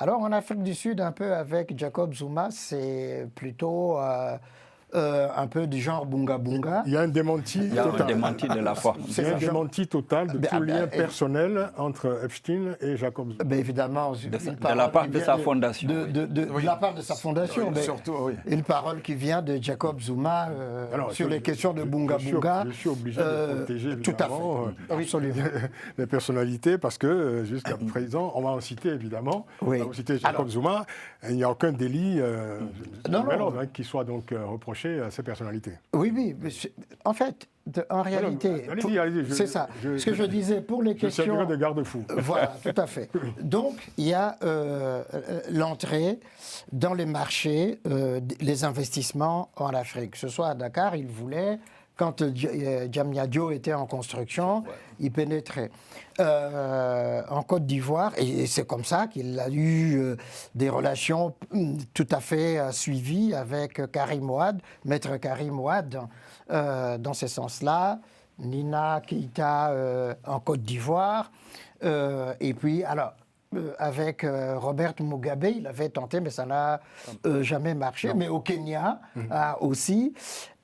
Alors, en Afrique du Sud, un peu avec Jacob Zuma, c'est plutôt un peu du genre bunga bunga. Il y a un démenti total. Un démenti de la foi. Il y a un démenti total de tout lien personnel entre Epstein et Jacob Zuma. Évidemment, de la part de sa fondation. De la part de sa fondation. Oui, surtout, oui. Une parole qui vient de Jacob Zuma sur les questions de bunga bunga. Je suis obligé de protéger tout à fait les personnalités parce que jusqu'à présent, on va en citer évidemment. Oui. On va citer Jacob Zuma. Il n'y a aucun délit qui soit donc reproché à ces personnalités. Oui, en fait, en réalité, c'est ça. Ce que je disais pour les questions. Je servirai de garde-fou. Voilà, tout à fait. Donc, il y a l'entrée dans les marchés, les investissements en Afrique. Que ce soit à Dakar, il voulait. Quand Diamniadio était en construction, il pénétrait. En Côte d'Ivoire, et c'est comme ça qu'il a eu des relations tout à fait suivies avec Karim Ouad, maître Karim Ouad, dans ce sens-là, Nina Keïta en Côte d'Ivoire, et puis, alors, avec Robert Mugabe, il avait tenté, mais ça n'a jamais marché, mais au Kenya aussi.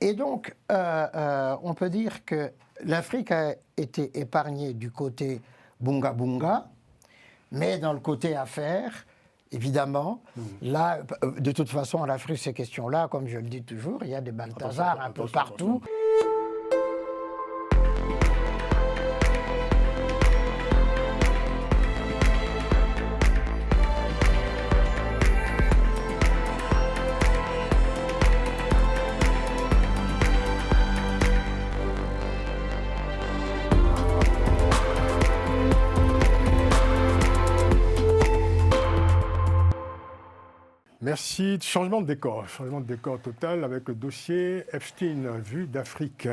Et donc, on peut dire que l'Afrique a été épargnée du côté bunga bunga, mais dans le côté affaires, évidemment, là, de toute façon, en Afrique, ces questions-là, comme je le dis toujours, il y a des Balthazar un peu partout. Merci. Changement de décor total avec le dossier Epstein, vue d'Afrique.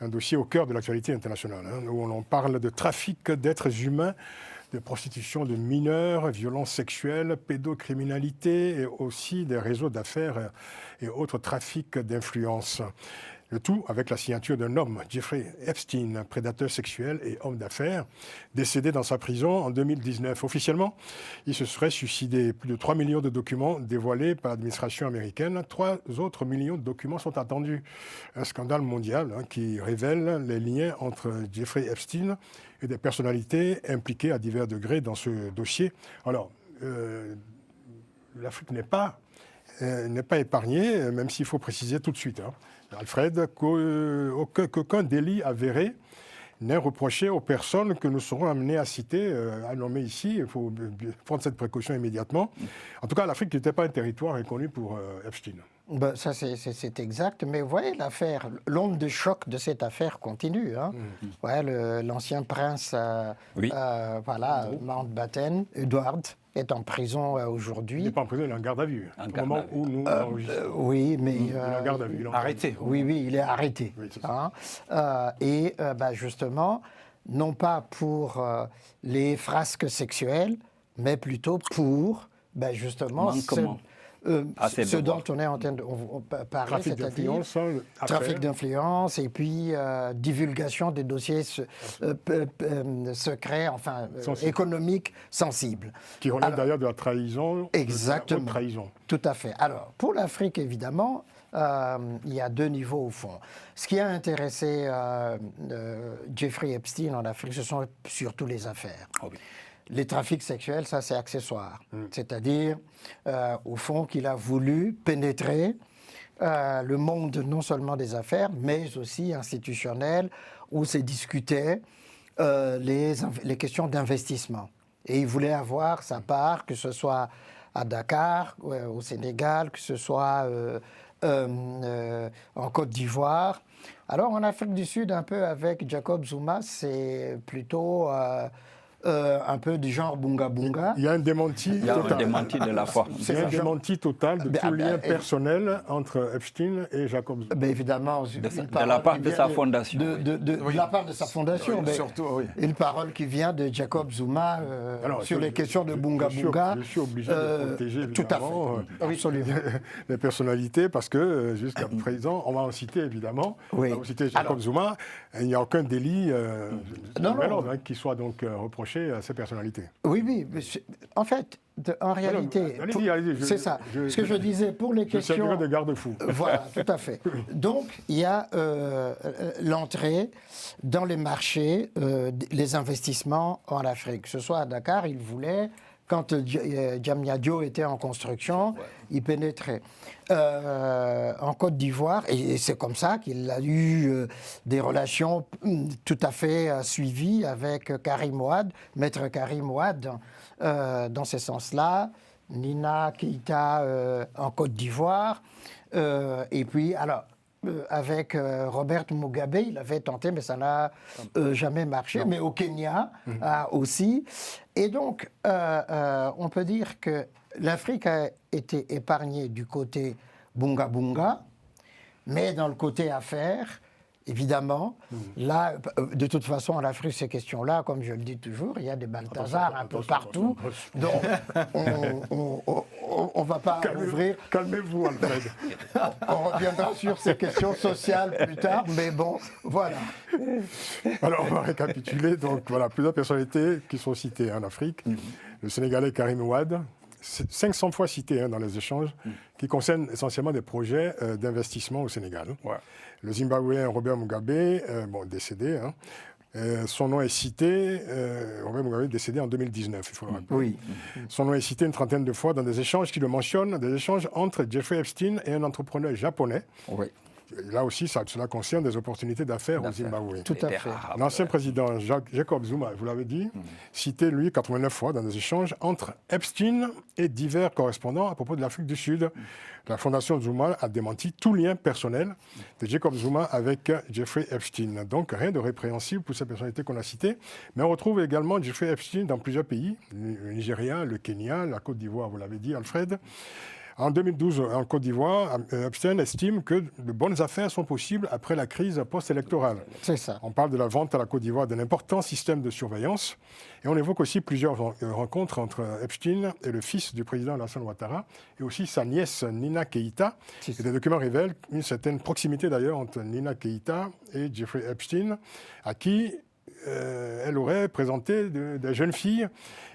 Un dossier au cœur de l'actualité internationale, où on parle de trafic d'êtres humains, de prostitution de mineurs, violences sexuelles, pédocriminalité et aussi des réseaux d'affaires et autres trafics d'influence. Le tout avec la signature d'un homme, Jeffrey Epstein, prédateur sexuel et homme d'affaires, décédé dans sa prison en 2019. Officiellement, il se serait suicidé. Plus de 3 millions de documents dévoilés par l'administration américaine. 3 autres millions de documents sont attendus. Un scandale mondial qui révèle les liens entre Jeffrey Epstein et des personnalités impliquées à divers degrés dans ce dossier. Alors, l'Afrique n'est pas épargnée, même s'il faut préciser tout de suite, Alfred, qu'aucun délit avéré n'est reproché aux personnes que nous serons amenés à citer, à nommer ici. Il faut prendre cette précaution immédiatement. En tout cas, l'Afrique n'était pas un territoire inconnu pour Epstein. Ça, c'est exact. Mais vous voyez, l'onde de choc de cette affaire continue. L'ancien prince, Mountbatten, Edward, est en prison aujourd'hui. Il n'est pas en prison, il est en garde à vue. Au moment où nous enregistrons. Oui, mais... il est en garde à vue. Arrêté. Oui, il est arrêté. Oui, c'est ça. Justement, non pas pour les frasques sexuelles, mais plutôt pour, justement... ce dont on est en train de parler, c'est-à-dire trafic d'influence et puis divulgation des dossiers secrets, économiques sensibles. Qui relèvent d'ailleurs de la trahison. Exactement. De la trahison. Tout à fait. Alors, pour l'Afrique, évidemment, il y a 2 niveaux au fond. Ce qui a intéressé Jeffrey Epstein en Afrique, ce sont surtout les affaires. Oh oui. Les trafics sexuels, ça c'est accessoire. C'est-à-dire, au fond, qu'il a voulu pénétrer le monde non seulement des affaires, mais aussi institutionnel, où se discutaient les questions d'investissement. Et il voulait avoir sa part, que ce soit à Dakar, au Sénégal, que ce soit en Côte d'Ivoire. Alors, en Afrique du Sud, un peu avec Jacob Zuma, c'est plutôt... un peu du genre bunga bunga. Il y a un démenti total. Un démenti de la foi. Il y a un démenti total de tout lien personnel entre Epstein et Jacob Zuma. Évidemment. De la part de sa fondation. De la part de sa fondation. Surtout, oui. Une parole qui vient de Jacob Zuma sur les questions de bunga bunga. Je suis obligé de protéger évidemment les personnalités parce que jusqu'à présent, on va en citer évidemment. On va citer Jacob Zuma. Il n'y a aucun délit qui soit donc reproché à ces personnalités. Oui. En fait, En réalité, allez-y, c'est ça. Ce que je disais pour les questions. Je servirai de garde-fou. Voilà, tout à fait. Donc, il y a l'entrée dans les marchés, les investissements en Afrique. Que ce soit à Dakar, il voulait, quand Diamniadio était en construction, il pénétrait. En Côte d'Ivoire, et c'est comme ça qu'il a eu des relations tout à fait suivies avec Karim Ouad, maître Karim Ouad, dans ce sens-là. Nina Keïta en Côte d'Ivoire, et puis alors avec Robert Mugabe, il avait tenté, mais ça n'a jamais marché, mais au Kenya aussi. Et donc, on peut dire que l'Afrique a été épargnée du côté bunga bunga, mais dans le côté affaires, évidemment, là, de toute façon, en Afrique, ces questions-là, comme je le dis toujours, il y a des Balthazar un peu partout. Donc, on ne va pas ouvrir. Calmez-vous, Alfred. On reviendra sur ces questions sociales plus tard, mais bon, voilà. Alors, on va récapituler. Donc, voilà, plusieurs personnalités qui sont citées en Afrique. Le Sénégalais Karim Ouad, 500 fois cité dans les échanges, qui concernent essentiellement des projets d'investissement au Sénégal. Ouais. Le Zimbabwéen Robert Mugabe, décédé, son nom est cité, Robert Mugabe est décédé en 2019, il faut le rappeler. Oui. Son nom est cité une trentaine de fois dans des échanges qui le mentionnent, des échanges entre Jeffrey Epstein et un entrepreneur japonais. Oui. Là aussi, cela concerne des opportunités d'affaires au Zimbabwe. Tout à fait. L'ancien président Jacob Zuma, vous l'avez dit, cité, lui, 89 fois dans des échanges entre Epstein et divers correspondants à propos de l'Afrique du Sud. La fondation Zuma a démenti tout lien personnel de Jacob Zuma avec Jeffrey Epstein. Donc, rien de répréhensible pour ces personnalités qu'on a citées. Mais on retrouve également Jeffrey Epstein dans plusieurs pays, le Nigeria, le Kenya, la Côte d'Ivoire, vous l'avez dit, Alfred. En 2012, en Côte d'Ivoire, Epstein estime que de bonnes affaires sont possibles après la crise post-électorale. C'est ça. On parle de la vente à la Côte d'Ivoire d'un important système de surveillance. Et on évoque aussi plusieurs rencontres entre Epstein et le fils du président Alassane Ouattara, et aussi sa nièce Nina Keïta. Et des documents révèlent une certaine proximité d'ailleurs entre Nina Keïta et Jeffrey Epstein, à qui elle aurait présenté des jeunes filles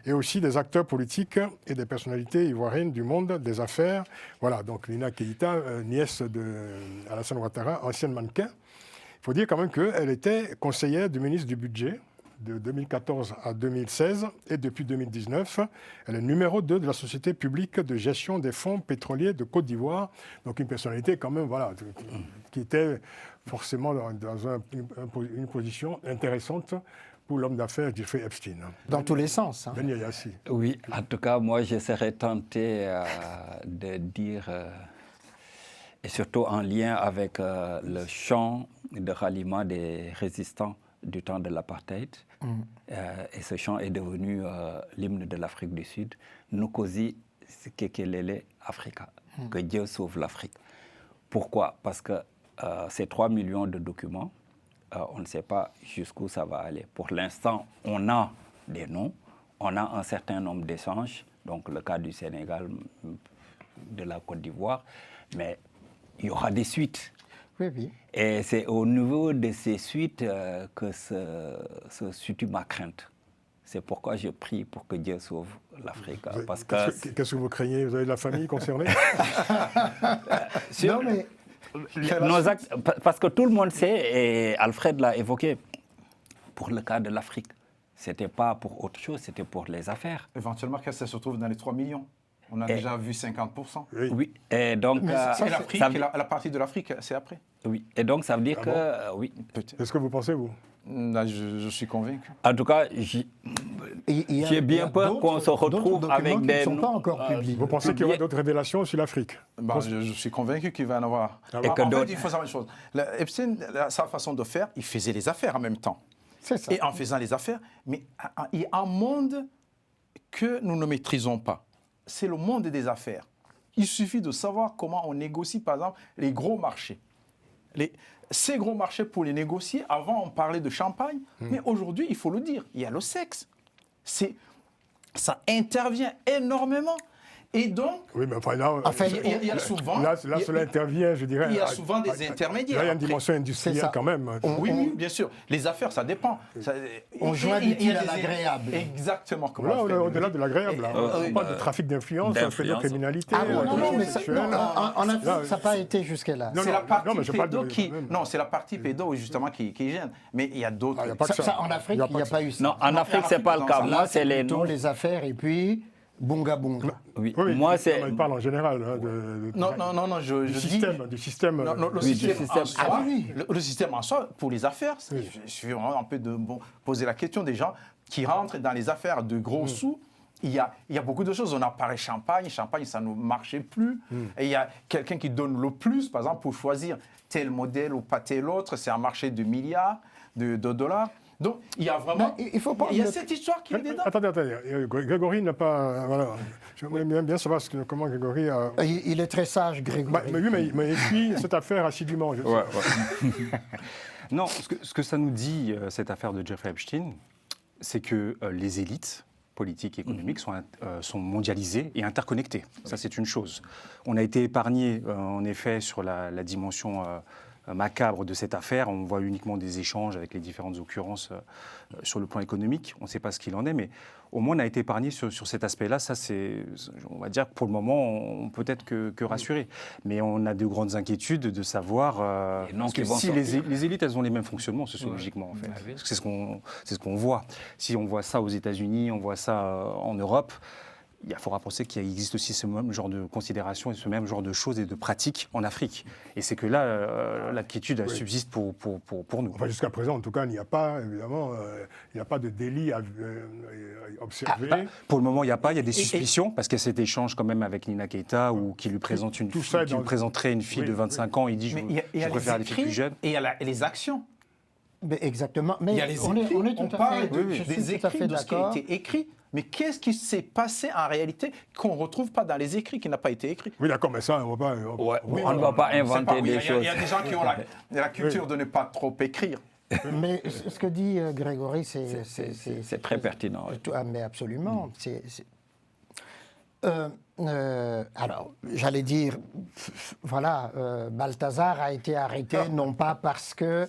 et aussi des acteurs politiques et des personnalités ivoiriennes du monde des affaires. Voilà, donc Nina Keïta, nièce d'Alassane Ouattara, ancienne mannequin. Il faut dire quand même qu'elle était conseillère du ministre du Budget de 2014 à 2016 et depuis 2019, elle est numéro 2 de la Société publique de gestion des fonds pétroliers de Côte d'Ivoire. Donc une personnalité quand même, voilà, qui était forcément dans une position intéressante pour l'homme d'affaires Jeffrey Epstein. Dans tous les sens. Ben Yassi. Oui, en tout cas, moi, je serais tenté de dire, et surtout en lien avec le chant de ralliement des résistants du temps de l'apartheid. Et ce chant est devenu l'hymne de l'Afrique du Sud. Nukosi Kekelele Africa, que Dieu sauve l'Afrique. Pourquoi? Parce que ces 3 millions de documents, on ne sait pas jusqu'où ça va aller. Pour l'instant, on a des noms, on a un certain nombre d'échanges, donc le cas du Sénégal, de la Côte d'Ivoire, mais il y aura des suites. Oui, oui. Et c'est au niveau de ces suites que se situe ma crainte. C'est pourquoi je prie pour que Dieu sauve l'Afrique. Qu'est-ce que vous craignez? Vous avez de la famille concernée? Non, mais... Nos actes, parce que tout le monde sait, et Alfred l'a évoqué, pour le cas de l'Afrique, ce n'était pas pour autre chose, c'était pour les affaires. Éventuellement, qu'est-ce que ça se trouve dans les 3 millions? On a déjà vu 50%. Oui, et donc... C'est l'Afrique, la partie de l'Afrique, c'est après. Oui, et donc ça veut dire que... oui. Est-ce que vous pensez, vous? Là, je suis convaincu. En tout cas, j'ai bien peur qu'on se retrouve avec des... qui ne sont pas encore publiés. Vous pensez qu'il y aura d'autres révélations sur l'Afrique? Je suis convaincu qu'il va y en avoir. Et en fait, il faut savoir une chose. Epstein, sa façon de faire, il faisait les affaires en même temps. C'est ça. Et en faisant les affaires, mais il y a un monde que nous ne maîtrisons pas. C'est le monde des affaires. Il suffit de savoir comment on négocie, par exemple, les gros marchés. Ces gros marchés, pour les négocier, avant on parlait de champagne, mais aujourd'hui, il faut le dire, il y a le sexe. Ça intervient énormément. Et donc, Oui, mais enfin, là, Enfin, il y a souvent... là, cela intervient, je dirais. Il y a souvent des intermédiaires. Là, il y a une Après, dimension c'est industrielle ça. quand même. Oui, oui, bien sûr. Les affaires, ça dépend. On joint Il y a l'utile à des- l'agréable. Exactement. Comme Là, l'a on fait est le- au-delà de l'agréable. là. On oui, parle de trafic d'influence, d'influence. pédocriminalité, Ah non, mais ça, sexuelle. non, en Afrique, Là, ça n'a pas été jusque-là. Non, C'est la partie mais je parle de- pédo qui... même. Non, c'est la partie pédo, justement, qui gêne. Mais il y a d'autres... Ah, il y a pas que ça. En Afrique, il n'y a pas eu ça. Non, en Afrique, c'est pas le cas. Là, Moi, c'est les plutôt noms. les affaires et puis bunga bunga. Oui. Oui, Moi, c'est. il parle en général Non, je du dis... système. Du système. Non, le Oui, système, du système. en soi, Ah oui. le système en soi, pour les affaires, je suis vraiment un peu de poser la question des gens qui rentrent dans les affaires de gros sous. Il y a beaucoup de choses. On a parlé champagne, ça ne marchait plus. Et il y a quelqu'un qui donne le plus, par exemple, pour choisir tel modèle ou pas tel autre, c'est un marché de milliards de dollars. Donc, il y a vraiment... Mais il faut pas- Il y a cette histoire qui est dedans. Attendez. Grégory n'a pas. Voilà. J'aimerais bien savoir comment Grégory a. Il est très sage, Grégory. Mais oui, mais il suit cette affaire assidûment. Je sais. Non, ce que ça nous dit, cette affaire de Jeffrey Epstein, c'est que les élites politiques et économiques sont mondialisées et interconnectées. Ça, c'est une chose. On a été épargné, en effet, sur la dimension macabre de cette affaire. On voit uniquement des échanges avec les différentes occurrences sur le plan économique. On ne sait pas ce qu'il en est, mais au moins on a été épargné sur cet aspect-là. Ça, c'est, on va dire, pour le moment, on peut être que rassuré. Mais on a de grandes inquiétudes de savoir Et non, parce que qu'ils vont si sortir. les élites, elles ont les mêmes fonctionnements sociologiquement, en fait. Ah oui. Parce que c'est ce qu'on voit. Si on voit ça aux États-Unis, on voit ça en Europe. Il faudra penser qu'il existe aussi ce même genre de considérations et ce même genre de choses et de pratiques en Afrique. Et c'est que là, l'inquiétude elle subsiste pour nous. Enfin, jusqu'à présent, en tout cas, il n'y a pas, évidemment, il n'y a pas de délit à observer. Pour le moment, il n'y a pas. Il y a des suspicions, parce qu'il y a cet échange quand même avec Nina Keita, ou qui lui présente qui lui présenterait une fille Oui, de 25 ans. Il dit, Mais il y a je préfère les filles plus jeunes. et il y a les actions. Mais exactement. Mais Il y a les on écrits. est tout à parle fait, de- je suis des tout à écrits, fait de ce qui a d'accord. été écrit. Mais qu'est-ce qui s'est passé en réalité qu'on ne retrouve pas dans les écrits, qui n'a pas été écrit? Oui, d'accord, mais ça, on va pas. On ne va pas C'est inventer pas- oui, des il choses. y a des gens qui ont la culture de ne pas trop écrire. Mais ce que dit Grégory, c'est C'est très pertinent. oui. Mais absolument. Alors, j'allais dire, voilà, Balthazar a été arrêté non pas parce que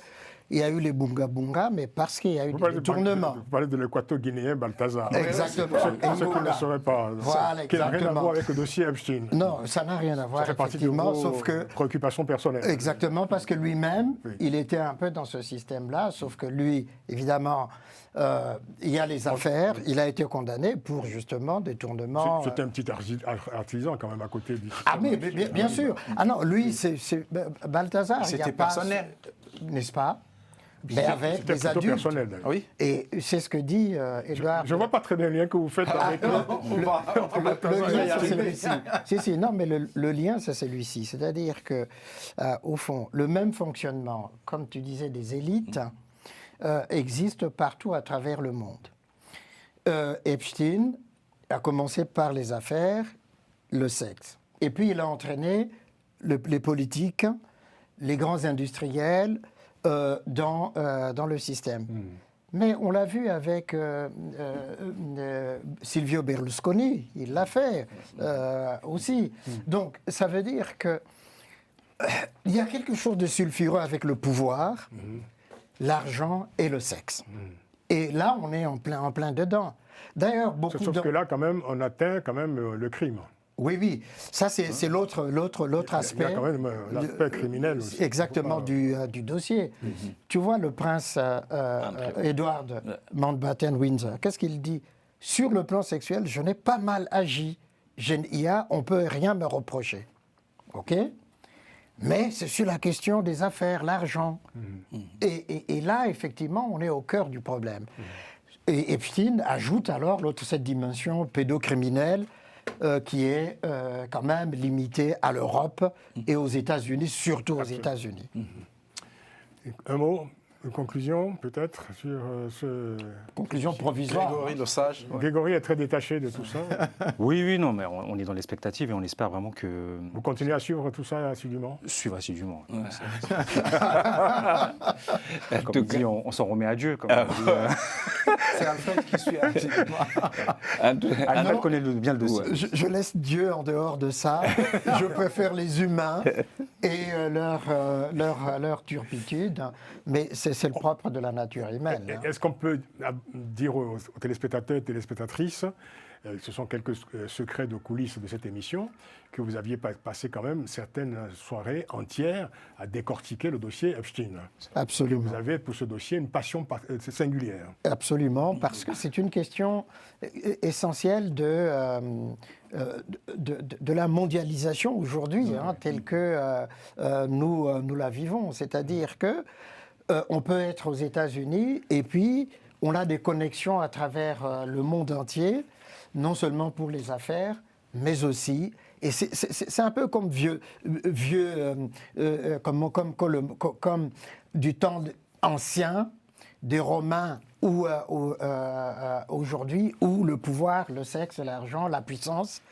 il y a eu les bunga bunga, mais parce qu'il y a eu des tournements. Vous parlez de l'équato-guinéen Balthazar. Exactement. Ceux qui ne le sauraient pas. Voilà, Qui n'a rien à exactement. voir avec le dossier Epstein. Non, ça n'a rien à voir, Ça fait partie de effectivement, vos sauf que... préoccupations personnelles. Exactement, parce que lui-même, Oui. il était un peu dans ce système-là, sauf que lui, évidemment, il y a les affaires, il a été condamné pour justement détournement. C'était un petit artisan quand même à côté du. Ah mais bien sûr. Ah non, lui, c'est Balthazar. il y a C'était pas- personnel. N'est-ce pas? Mais avec C'était des plutôt adultes. personnel. d'ailleurs. Oui. Et c'est ce que dit Edouard. Je ne vois pas très bien le lien que vous faites avec Le lien, c'est celui-ci. Si, non, mais le lien, c'est celui-ci. C'est-à-dire que, au fond, le même fonctionnement, comme tu disais, des élites, existe partout à travers le monde. Epstein a commencé par les affaires, le sexe. Et puis, il a entraîné les politiques, les grands industriels dans le système. Mais on l'a vu avec Silvio Berlusconi, il l'a fait aussi. Donc, ça veut dire que il y a quelque chose de sulfureux avec le pouvoir, l'argent et le sexe. Et là, on est en plein dedans. D'ailleurs, beaucoup Sauf que là, quand même, on atteint quand même le crime. Oui, ça c'est l'autre aspect. Il y a quand même l'aspect criminel aussi. Exactement, du dossier. Tu vois, le prince Edward Mountbatten-Windsor, qu'est-ce qu'il dit? Sur le plan sexuel, je n'ai pas mal agi. On ne peut rien me reprocher. OK? Mais c'est sur la question des affaires, l'argent. Et là, effectivement, on est au cœur du problème. Et Epstein ajoute alors cette dimension pédocriminelle qui est quand même limitée à l'Europe et aux États-Unis, surtout aux États-Unis. Un mot, Une conclusion, peut-être, sur ce... Conclusion provisoire. Grégory le Sage. Grégory est très détaché de tout ça. Oui, non, mais on est dans l'expectative et on espère vraiment que... Vous continuez à suivre tout ça assidûment? Suivre assidûment. Ouais. Comme on dit, on s'en remet à Dieu. Comme on dit, C'est Alfred qui suit activement. Alfred connaît bien le dossier. Je laisse Dieu en dehors de ça. Je préfère les humains et leur turpitude. Mais c'est le propre de la nature humaine. Hein. Est-ce qu'on peut dire aux téléspectateurs et téléspectatrices, ce sont quelques secrets de coulisses de cette émission, que vous aviez passé quand même certaines soirées entières à décortiquer le dossier Epstein? Absolument. Vous avez pour ce dossier une passion singulière. Absolument, parce que c'est une question essentielle de la mondialisation aujourd'hui, telle que nous la vivons. C'est-à-dire que on peut être aux États-Unis et puis on a des connexions à travers le monde entier, non seulement pour les affaires, mais aussi, et c'est un peu comme comme du temps ancien des Romains ou aujourd'hui, où le pouvoir, le sexe, l'argent, la puissance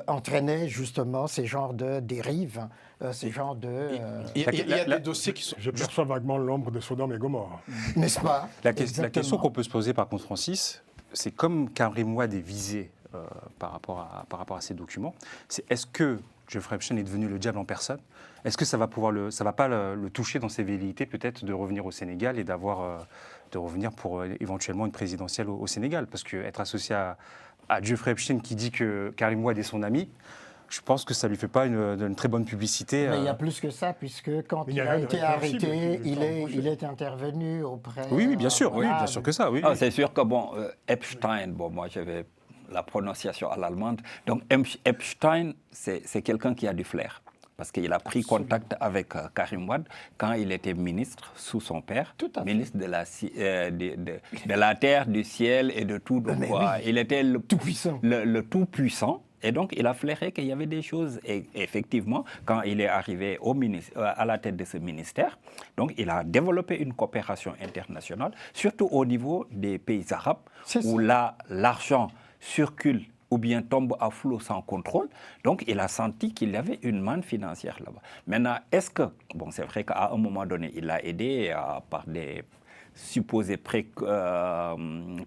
entraînaient justement ces genres de dérives, ces genres de... Il y a des dossiers qui sont... Je perçois vaguement l'ombre de Sodome et Gomorre. N'est-ce pas? La question qu'on peut se poser par contre, Francis, c'est comme Karim Wade est visé par rapport à ces documents, c'est est-ce que Jeffrey Epstein est devenu le diable en personne? Est-ce que ça va pas le toucher dans ses velléités peut-être de revenir au Sénégal et de revenir pour éventuellement une présidentielle au Sénégal? Parce qu'être associé à Jeffrey Epstein qui dit que Karim Wade est son ami, je pense que ça lui fait pas une très bonne publicité. Mais il y a plus que ça, puisque quand il a été arrêté, il est intervenu auprès... Oui, bien sûr, voilà, bien sûr que ça, oui. Ah, c'est sûr que, Epstein, moi j'avais la prononciation à l'allemande, donc Epstein, c'est quelqu'un qui a du flair. Parce qu'il a pris contact avec Karim Wade quand il était ministre sous son père, ministre de la terre, du ciel et de tout. Donc, il était le tout-puissant. Le tout-puissant. Et donc, il a flairé qu'il y avait des choses. Et effectivement, quand il est arrivé à la tête de ce ministère, donc il a développé une coopération internationale, surtout au niveau des pays arabes, où là, l'argent circule ou bien tombe à flot sans contrôle. Donc, il a senti qu'il y avait une manne financière là-bas. Maintenant, est-ce que... Bon, c'est vrai qu'à un moment donné, il l'a aidé par des supposées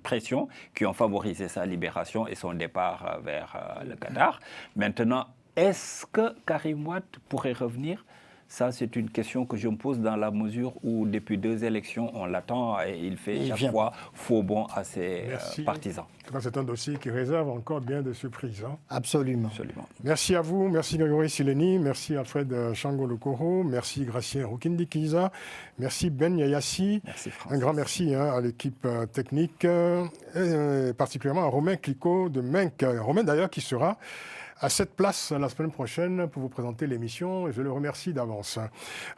pressions qui ont favorisé sa libération et son départ vers le Qatar. Maintenant, est-ce que Karim Wade pourrait revenir? Ça, c'est une question que je me pose dans la mesure où, depuis 2 élections, on l'attend et il fait chaque fois faux bond à ses partisans. En tout cas, c'est un dossier qui réserve encore bien de surprises. Absolument. Merci à vous, merci Grégory Sileni, merci Alfred Shango Lokoro, merci Gracien Rukindi Kiza, merci Ben Yayassi. Merci Francis. Un grand merci à l'équipe technique, et particulièrement à Romain Clicquot de Menk. Romain d'ailleurs qui sera à cette place la semaine prochaine pour vous présenter l'émission et je le remercie d'avance.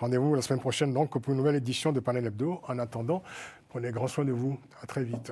Rendez-vous la semaine prochaine donc pour une nouvelle édition de Panel Hebdo. En attendant, prenez grand soin de vous. À très vite.